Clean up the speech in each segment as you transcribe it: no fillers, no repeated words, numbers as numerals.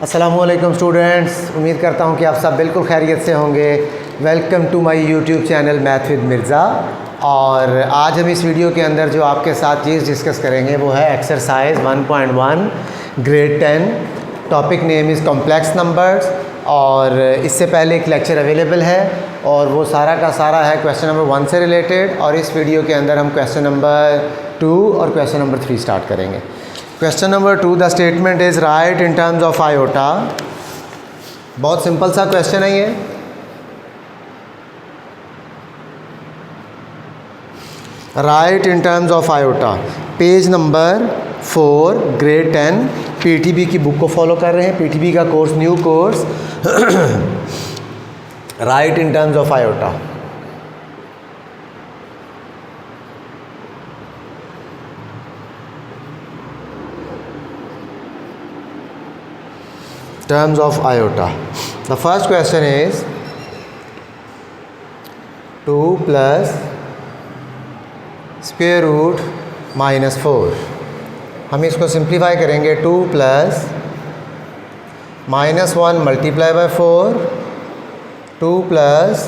अस्सलामुअलैकुम स्टूडेंट्स, उम्मीद करता हूँ कि आप सब बिल्कुल खैरियत से होंगे। Welcome to my YouTube channel math with Mirza. और आज हम इस वीडियो के अंदर जो आपके साथ चीज़ डिस्कस करेंगे वो है exercise 1.1 grade 10। Topic name is complex numbers. और इससे पहले एक लेक्चर अवेलेबल है और वो सारा का सारा है क्वेश्चन नंबर 1 से रिलेटेड। और इस वीडियो के अंदर हम क्वेश्चन नंबर 2 और क्वेश्चन नंबर 3 स्टार्ट करेंगे। Question number 2, the statement is right in terms of iota. बहुत सिंपल सा क्वेश्चन है ये। Right in terms of iota, page number 4 grade 10 PTB की बुक को फॉलो कर रहे हैं। पीटीबी का course, new course right in terms of iota. Terms of iota. The first question is 2 plus square root minus 4। हम इसको simplify करेंगे। 2 plus minus 1 multiply by 4, 2 plus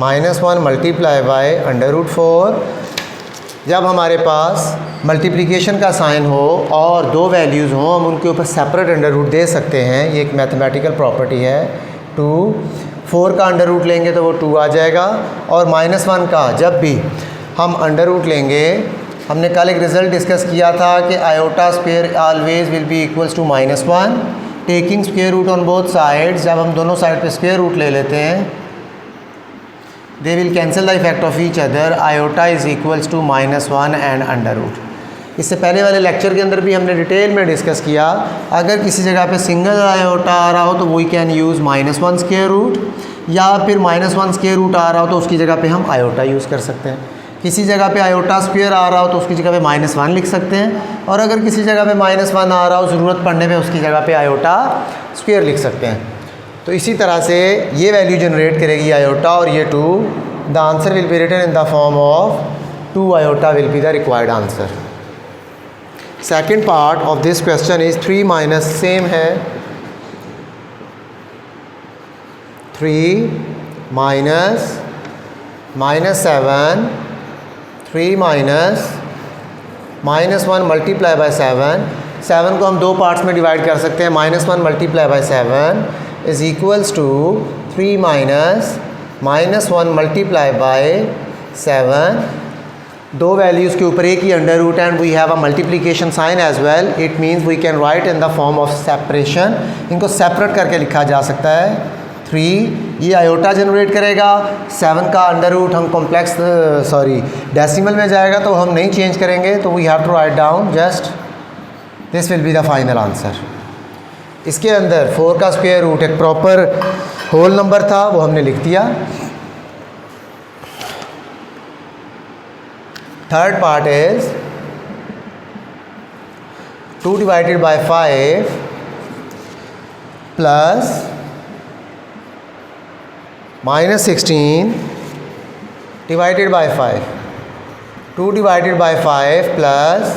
minus 1 multiply by under root 4। जब हमारे पास multiplication का sign हो और दो values हों, हम उनके ऊपर सेपरेट अंडर रूट दे सकते हैं। ये एक मैथमेटिकल प्रॉपर्टी है। 2, 4 का अंडर रूट लेंगे तो वो 2 आ जाएगा। और -1 का जब भी हम अंडर रूट लेंगे, हमने कल एक रिज़ल्ट डिस्कस किया था कि iota square always will be equals to -1 taking square root on both sides. जब हम दोनों साइड पे स्क्वायर रूट ले लेते हैं, they will cancel the effect of each other, iota is equals to -1 and under root। इससे पहले वाले लेक्चर के अंदर भी हमने डिटेल में डिस्कस किया, अगर किसी जगह पे सिंगल आयोटा आ रहा हो तो we can use -1 square root, या फिर -1 स्क्वायर रूट आ रहा हो तो उसकी जगह पे हम आयोटा यूज़ कर सकते हैं। किसी जगह पे आयोटा स्क्वायर आ रहा हो तो उसकी जगह पे -1 लिख सकते हैं, और अगर किसी जगह पे -1 आ रहा हो ज़रूरत पड़ने पे उसकी जगह पे आयोटा स्क्वायर लिख सकते हैं। तो इसी तरह से ये वैल्यू जनरेट करेगी आयोटा और ये 2। The answer will be written in the form of 2 iota will be the required answer. Second part of this question is 3 minus, same है 3 माइनस -7, 3 माइनस -1 मल्टीप्लाई बाय 7। 7 को हम दो पार्ट्स में divide कर सकते हैं। -1 multiply by 7 is equals to 3 minus -1 multiply by 7। दो values के ऊपर एक ही under root and we have a multiplication sign as well. It means we can write in the form of separation. इनको सेपरेट करके लिखा जा सकता है। 3 ये आयोटा जनरेट करेगा, 7 का अंडर रूट हम कॉम्प्लेक्स डेसिमल में जाएगा तो हम नहीं चेंज करेंगे, तो we have to write down just this will be the final answer. इसके अंदर 4 का स्क्वायर रूट एक प्रॉपर होल नंबर था, वो हमने लिख दिया। Third part is 2 divided by 5 plus -16 divided by 5। 2 divided by 5 plus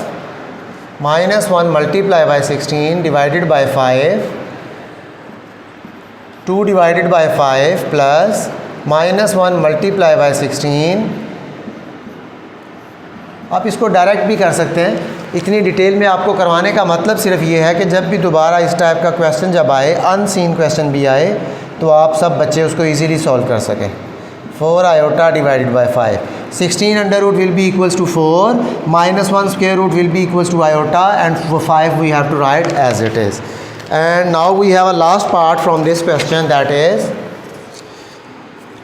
-1 multiply by 16 divided by 5। 2 divided by 5 plus -1 multiply by 16। आप इसको डायरेक्ट भी कर सकते हैं। इतनी डिटेल में आपको करवाने का मतलब सिर्फ ये है कि जब भी दोबारा इस टाइप का क्वेश्चन जब आए, अनसीन क्वेश्चन भी आए, तो आप सब बच्चे उसको इजीली सॉल्व कर सकें। 4 iota divided by 5, 16 under root will be equals to 4, -1 square root will be equals to iota and 5 we have to write as it is. And now we have a last part from this question, that is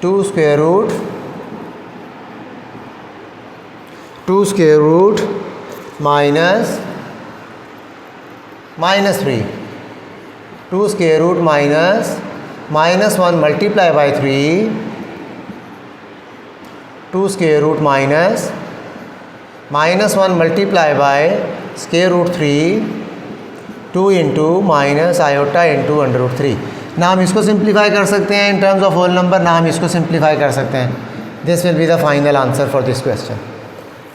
2 square root minus -3, 2 square root minus -1 multiply by 3, 2 square root minus -1 multiply by square root 3, 2 into minus iota into under root 3। ना हम इसको simplify कर सकते हैं in terms of whole number, ना हम इसको simplify कर सकते हैं। This will be the final answer for this question.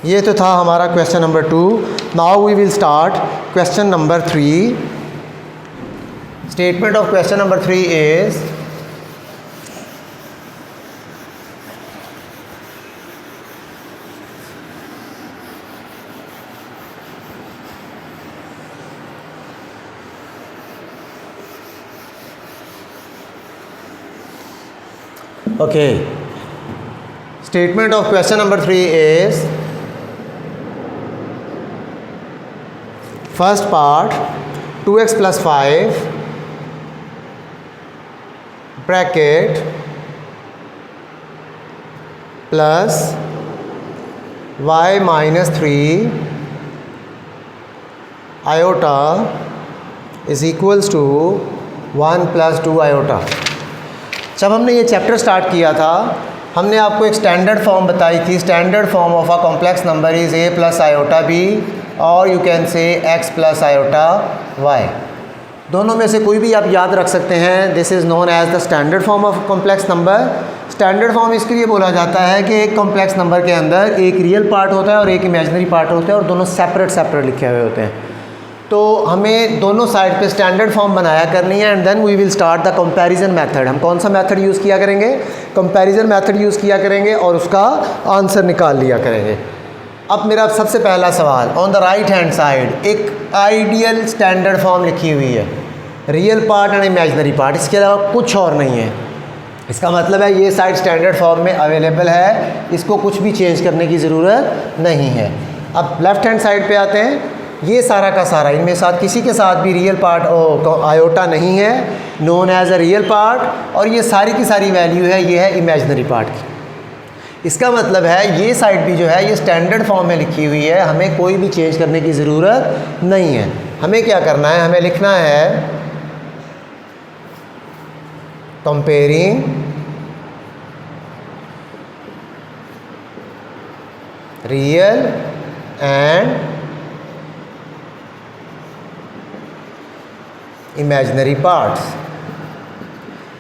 ये तो था हमारा question number 2। Now we will start question number 3। Statement of question number 3 is okay. Statement of question number 3 is first part 2x plus 5 bracket plus y minus 3 iota is equals to 1 plus 2 iota। जब हमने ये chapter start किया था हमने आपको एक standard form बताई थी। Standard form of a complex number is a plus iota b और you can say x plus iota y। दोनों में से कोई भी आप याद रख सकते हैं। This is known as the standard form of complex number. Standard form इसके लिए बोला जाता है कि एक कॉम्प्लेक्स नंबर के अंदर एक रियल पार्ट होता है और एक इमेजिनरी पार्ट होता है और दोनों सेपरेट लिखे हुए होते हैं। तो हमें दोनों साइड पे स्टैंडर्ड फॉर्म बनाया करनी है and then we will start the comparison method. हम कौन सा मेथड यूज़ किया करेंगे? कंपैरिजन मेथड यूज़ किया करेंगे और उसका आंसर निकाल लिया करेंगे। अब मेरा सबसे पहला सवाल, on the right hand side एक आइडियल स्टैंडर्ड फॉर्म लिखी हुई है, real part and imaginary part, इसके अलावा कुछ और नहीं है। इसका मतलब है ये साइड स्टैंडर्ड फॉर्म में अवेलेबल है, इसको कुछ भी चेंज करने की ज़रूरत नहीं है। अब लेफ़्ट हैंड साइड पे आते हैं। ये सारा का सारा इनमें साथ किसी के साथ भी रियल पार्ट आयोटा नहीं है, known as a real part, और ये सारी की सारी वैल्यू है ये है इमेजिनरी पार्ट की। इसका मतलब है ये साइड भी जो है ये स्टैंडर्ड फॉर्म में लिखी हुई है, हमें कोई भी चेंज करने की ज़रूरत नहीं है। हमें क्या करना है? हमें लिखना है comparing real and imaginary parts.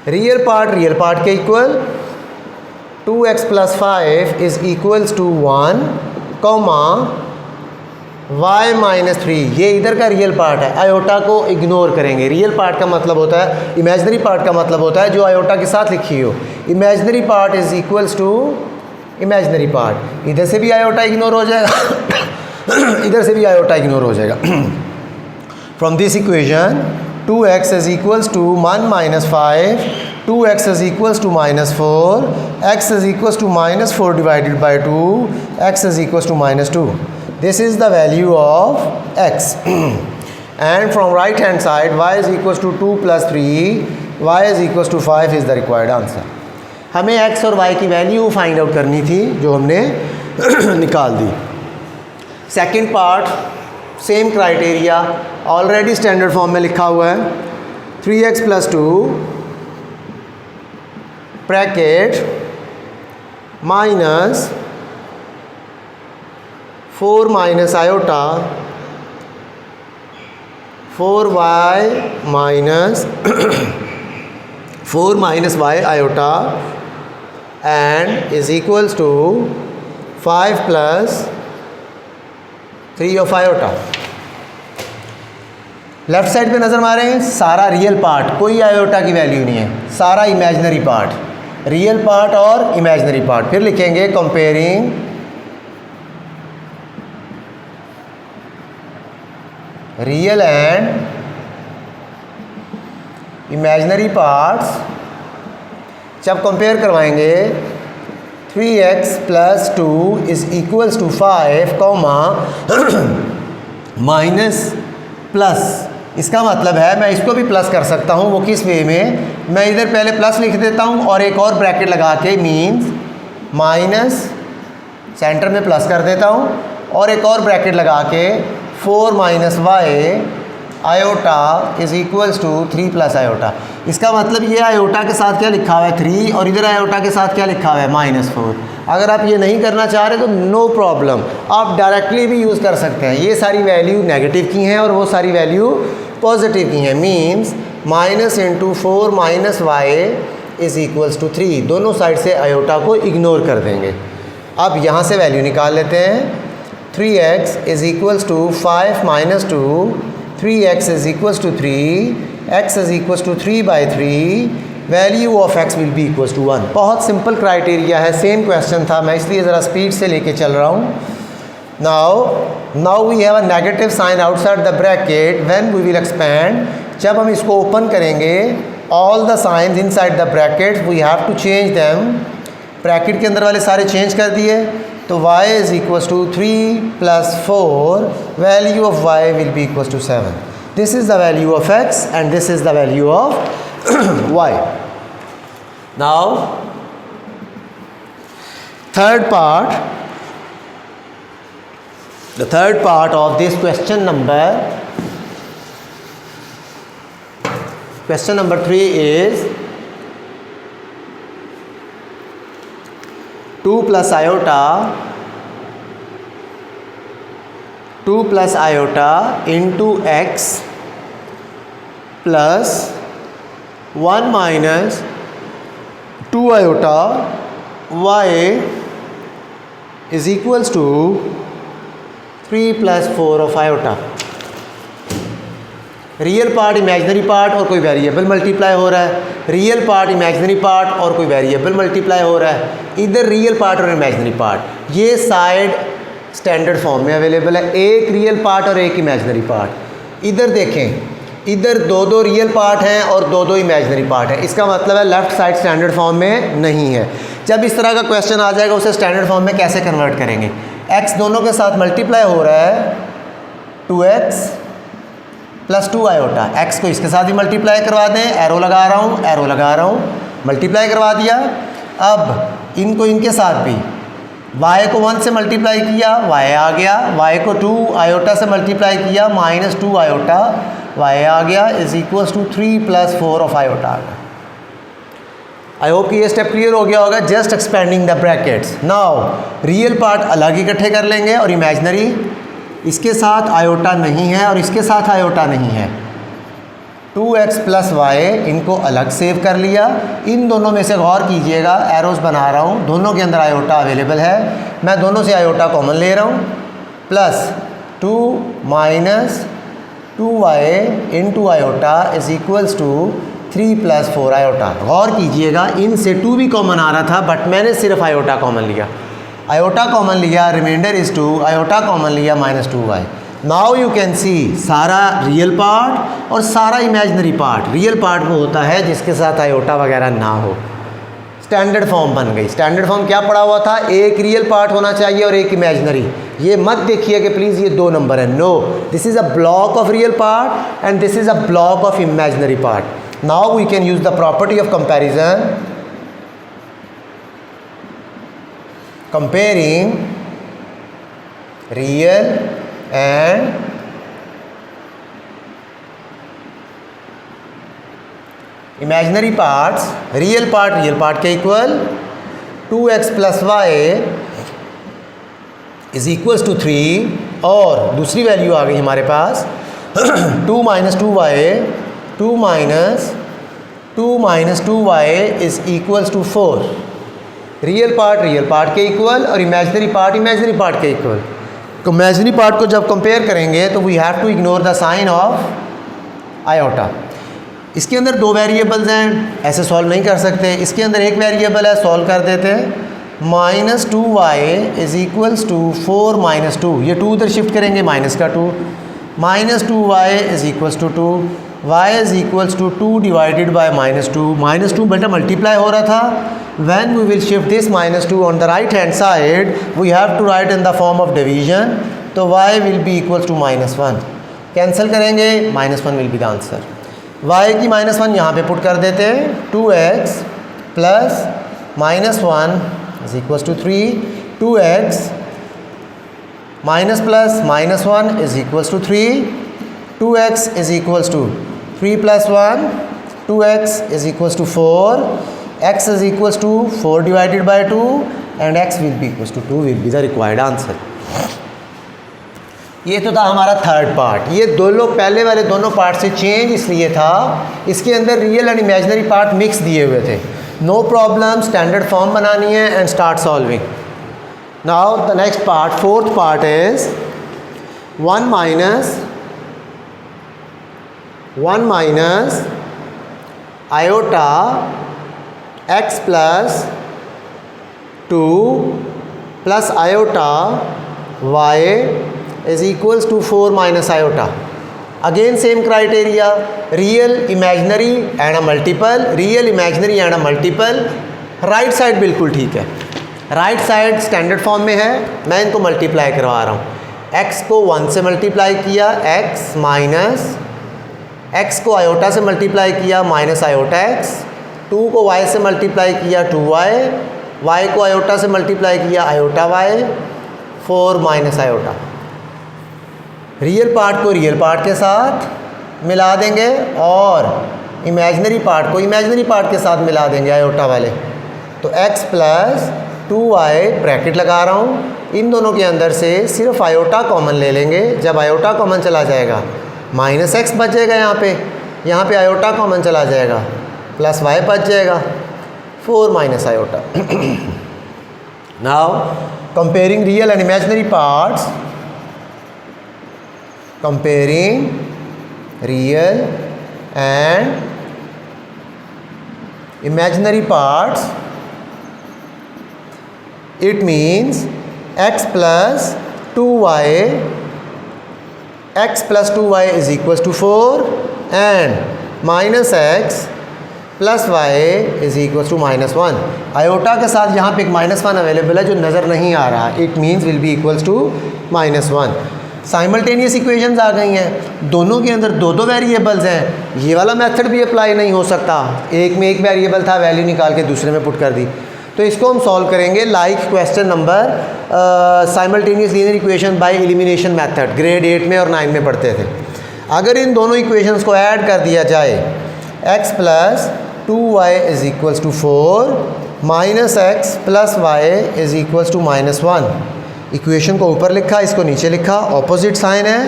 Real part के equal 2x plus 5 is equals to 1 comma y minus 3, ये इधर का रियल पार्ट है। आयोटा को इग्नोर करेंगे। रियल पार्ट का मतलब होता है, इमेजिनरी पार्ट का मतलब होता है जो आयोटा के साथ लिखी हो। Imaginary part is equals to imaginary part, इधर से भी आयोटा इग्नोर हो जाएगा इधर से भी आयोटा इग्नोर हो जाएगा। From this equation 2x is equals to 1 minus 5, 2x is equals to minus 4, x is equals to minus 4 divided by 2, x is equals to minus 2. This is the value of x. And from right hand side y is equals to 2 plus 3, y is equals to 5 is the required answer. हमें x और y की value find out करनी थी जो हमने निकाल दी। Second part same criteria, already standard form में लिखा हुआ है। 3x plus 2 bracket minus 4 minus iota 4y minus 4 minus y iota and is equals to 5 plus 3 of iota. Left side पे नज़र मारें, सारा रियल पार्ट, कोई आयोटा की वैल्यू नहीं है, सारा इमेजिनरी पार्ट, रियल पार्ट और इमेजिनरी पार्ट। फिर लिखेंगे comparing real and imaginary parts. जब कंपेयर करवाएंगे 3x plus 2 is equals to 5 comma minus plus. इसका मतलब है मैं इसको भी प्लस कर सकता हूँ। वो किस वे में? मैं इधर पहले प्लस लिख देता हूँ और एक और ब्रैकेट लगा के मीन्स माइनस, सेंटर में प्लस कर देता हूँ और एक और ब्रैकेट लगा के 4 minus Y iota is equals to 3 plus iota. इसका मतलब ये आयोटा के साथ क्या लिखा हुआ है 3 और इधर आयोटा के साथ क्या लिखा हुआ है -4। अगर आप ये नहीं करना चाह रहे तो नो प्रॉब्लम, आप डायरेक्टली भी यूज़ कर सकते हैं। ये सारी वैल्यू नेगेटिव की हैं और वो सारी वैल्यू पॉजिटिव की हैं। Means minus into 4 minus Y is equals to 3। दोनों साइड से आयोटा को इग्नोर कर देंगे। अब यहाँ से वैल्यू निकाल लेते हैं। 3x is equals to 5 minus 2, 3x is equals to 3 x is equal to 3/3, value of x will be equal to 1। बहुत सिंपल क्राइटेरिया है, सेम क्वेश्चन था, मैं इसलिए ज़रा स्पीड से लेके चल रहा हूँ। Now we have a negative sign outside the bracket when we will expand. जब हम इसको ओपन करेंगे, all the signs inside the bracket we have to change them. Bracket के अंदर वाले सारे चेंज कर दिए, तो y is equal to 3 + 4, value of y will be equal to 7। This is the value of x and this is the value of y। Now third part of this question number 3 is 2 plus iota into x plus 1 minus 2 iota y is equals to 3 + 4 of iota। Real part, imaginary part और कोई variable multiply हो रहा है, real part, imaginary part और कोई variable multiply हो रहा है, इधर रियल पार्ट और इमेजिनरी पार्ट। ये साइड स्टैंडर्ड फॉर्म में अवेलेबल है, एक रियल पार्ट और एक इमेजिनरी पार्ट। इधर देखें, इधर दो रियल पार्ट हैं और दो इमेजिनरी पार्ट है। इसका मतलब है लेफ़्ट साइड स्टैंडर्ड फॉर्म में नहीं है। जब इस तरह का क्वेश्चन आ जाएगा, उसे स्टैंडर्ड फॉर्म में कैसे कन्वर्ट करेंगे? x दोनों के साथ मल्टीप्लाई हो रहा है, 2x + 2 iota। x को इसके साथ ही मल्टीप्लाई करवा दें, एरो लगा रहा हूँ, मल्टीप्लाई करवा दिया। अब इनको इनके साथ भी, y को 1 से मल्टीप्लाई किया, y आ गया, y को 2 iota से मल्टीप्लाई किया, -2 iota, y आ गया, is equal to 3 + 4 of iota आ गया। आई होप कि ये स्टेप क्लियर हो गया होगा। Just expanding the brackets. Now real part अलग इकट्ठे कर लेंगे और इमेजिनरी, इसके साथ आयोटा नहीं है और इसके साथ आयोटा नहीं है। 2x + y इनको अलग सेव कर लिया। इन दोनों में से गौर कीजिएगा, एरोस बना रहा हूँ, दोनों के अंदर आयोटा अवेलेबल है, मैं दोनों से आयोटा कॉमन ले रहा हूँ। +2 - 2y into iota is equals to 3 + 4 iota. गौर कीजिएगा, इन से 2 भी कॉमन आ रहा था, बट मैंने सिर्फ आयोटा कॉमन लिया, रिमाइंडर इज़ 2, आयोटा कॉमन लिया, -2y। Now you can see सारा रियल पार्ट और सारा इमेजिनरी पार्ट। रियल पार्ट वो होता है जिसके साथ आयोटा वगैरह ना हो। स्टैंडर्ड फॉर्म बन गई। स्टैंडर्ड फॉर्म क्या पड़ा हुआ था? एक रियल पार्ट होना चाहिए और एक इमेजिनरी। ये मत देखिए कि प्लीज़ ये 2 नंबर है, no, this is a block of real part and this is a block of imaginary part. Now we can use the property of comparison, comparing real and imaginary parts। real part के equal 2x + y is equals to 3 और दूसरी value आ गई हमारे पास 2 - 2y 2 - 2y is equals to 4। Real part के equal और imaginary part के इक्वल। इमेजिनरी पार्ट को जब कंपेयर करेंगे तो we have to ignore the sign of iota. इसके अंदर 2 वेरिएबल्स हैं, ऐसे सॉल्व नहीं कर सकते। इसके अंदर एक वेरिएबल है, सॉल्व कर देते हैं। -2y इज इक्वल्स टू 4 - 2, ये 2 उधर शिफ्ट करेंगे, माइनस का 2, -2y is equals to 2, y is equals to 2 divided by -2 बेटा मल्टीप्लाई हो रहा था। When we will shift this -2 on the right hand side, we have to write in the form of division, तो y will be equals to -1। Cancel करेंगे, -1 will be the answer. y की -1 यहाँ पे put कर देते हैं, 2x + -1 is equals to 3, 2x -1 is equals to 3, 2x is equals to 3 + 1, 2x is equals to 4, x is equals to 4 divided by 2 and x will be equals to 2 will be the required answer। ये तो था हमारा third part. ये दोनों पहले वाले दोनों part से चेंज इसलिए था, इसके अंदर real and imaginary part mix दिए हुए थे। नो प्रॉब्लम, स्टैंडर्ड फॉर्म बनानी है and start solving. Now the next part, fourth part is 1 - 1 minus iota x plus 2 plus iota y is equals to 4 minus iota. Again same criteria, real imaginary and a multiple, real imaginary and a multiple. Right side बिल्कुल ठीक है, right side standard form में है, मैं इनको multiply करवा रहा हूँ। x को 1 से मल्टीप्लाई किया x माइनस x को आयोटा से मल्टीप्लाई किया माइनस आयोटा x, 2 को y से मल्टीप्लाई किया 2y, y को आयोटा से मल्टीप्लाई किया iota y, 4 minus iota. Real part को रियल पार्ट के साथ मिला देंगे और इमेजिनरी पार्ट को इमेजिनरी पार्ट के साथ मिला देंगे आयोटा वाले। तो x प्लस 2y ब्रैकेट लगा रहा हूँ, इन दोनों के अंदर से सिर्फ आयोटा कॉमन ले लेंगे। जब आयोटा कॉमन चला जाएगा माइनस x बच जाएगा, यहाँ पे आयोटा कॉमन चला जाएगा प्लस y बच जाएगा 4 minus iota. Now comparing real and imaginary parts, comparing real and imaginary parts, it means x plus 2y is equals to 4 and minus x plus y is equals to minus 1। Iota के साथ यहाँ पे एक -1 available है जो नज़र नहीं आ रहा, it means will be equals to -1। Simultaneous equations आ गई हैं, दोनों के अंदर दो वेरिएबल्स हैं, ये वाला मेथड भी अप्लाई नहीं हो सकता। एक में एक वेरिएबल था, वैल्यू निकाल के दूसरे में पुट कर दी। तो इसको हम सॉल्व करेंगे like question number simultaneous linear equation by elimination method, grade 8 में और 9 में पढ़ते थे। अगर इन दोनों इक्वेशंस को ऐड कर दिया जाए, x plus 2y is equals to 4 minus x plus y is equals to -1। Equation को ऊपर लिखा, इसको नीचे लिखा, ऑपोजिट साइन है,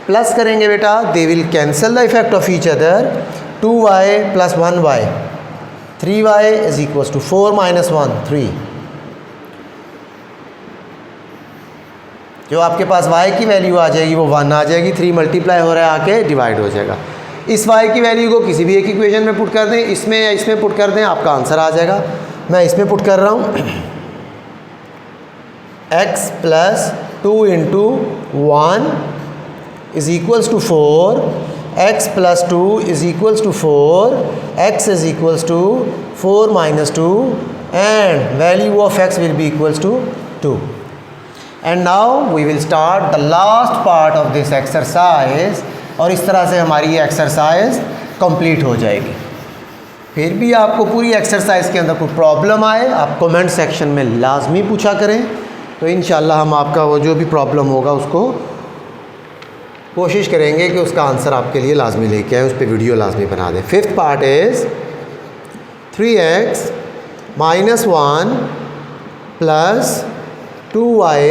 प्लस करेंगे बेटा, they will cancel the effect of each other. 2y plus 1y, 3y is equals to 4 minus 1 3। जो आपके पास y की वैल्यू आ जाएगी वो 1 आ जाएगी, 3 मल्टीप्लाई हो रहा है आके डिवाइड हो जाएगा। इस y की वैल्यू को किसी भी एक इक्वेशन में पुट कर दें, इसमें या इसमें पुट कर दें, आपका आंसर आ जाएगा। मैं इसमें पुट कर रहा हूँ, x plus 2 into 1 is equals to 4, x plus 2 is equals to 4, x is equals to 4 minus 2 and value of x will be equals to 2। And now we will start the last part of this exercise, और इस तरह से हमारी ये exercise complete हो जाएगी। फिर भी आपको पूरी एक्सरसाइज के अंदर कोई प्रॉब्लम आए, आप कमेंट सेक्शन में लाजमी पूछा करें, तो इंशाल्लाह हम आपका वो जो भी प्रॉब्लम होगा उसको कोशिश करेंगे कि उसका आंसर आपके लिए लाजमी लेके आए, उस पर वीडियो लाजमी बना दें। Fifth part is 3x minus 1 plus 2y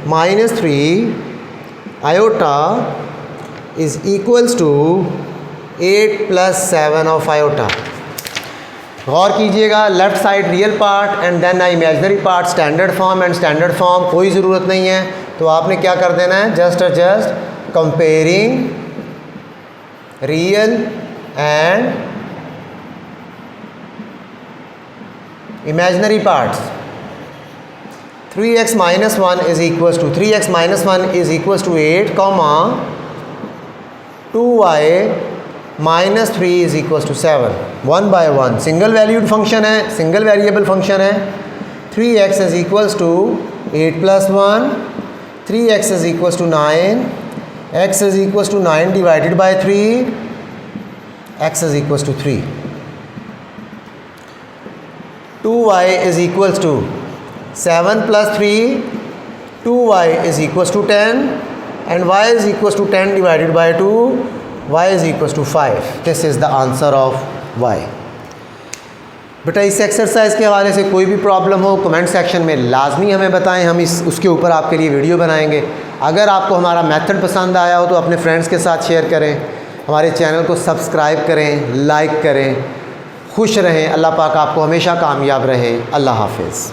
minus 3 iota is equals to 8 plus 7 of iota. गौर कीजिएगा, left side real part and then imaginary part, standard form and standard form, कोई ज़रूरत नहीं है। तो आपने क्या कर देना है, just comparing real and imaginary parts. 3x minus 1 is equals to 3x minus 1 is equals to 8 comma 2y minus 3 is equals to 7। 1 by 1 single valued function है, सिंगल वेरिएबल फंक्शन है। 3x is equals to 8 plus 1, 3x is equals to 9, x is equals to 9 divided by 3, x is equals to 3। 2y is equals to 7 plus 3, 2y is equals to 10 and y is equals to 10 divided by 2, y is equals to 5. This is the answer of y. बेटा इस exercise के हवाले से कोई भी problem हो comment section में लाजमी हमें बताएं, हम उसके ऊपर आपके लिए वीडियो बनाएंगे। अगर आपको हमारा मेथड पसंद आया हो तो अपने फ्रेंड्स के साथ शेयर करें, हमारे चैनल को सब्सक्राइब करें, लाइक करें। खुश रहें, अल्लाह पाक आपको हमेशा कामयाब रहे। अल्लाह हाफिज़।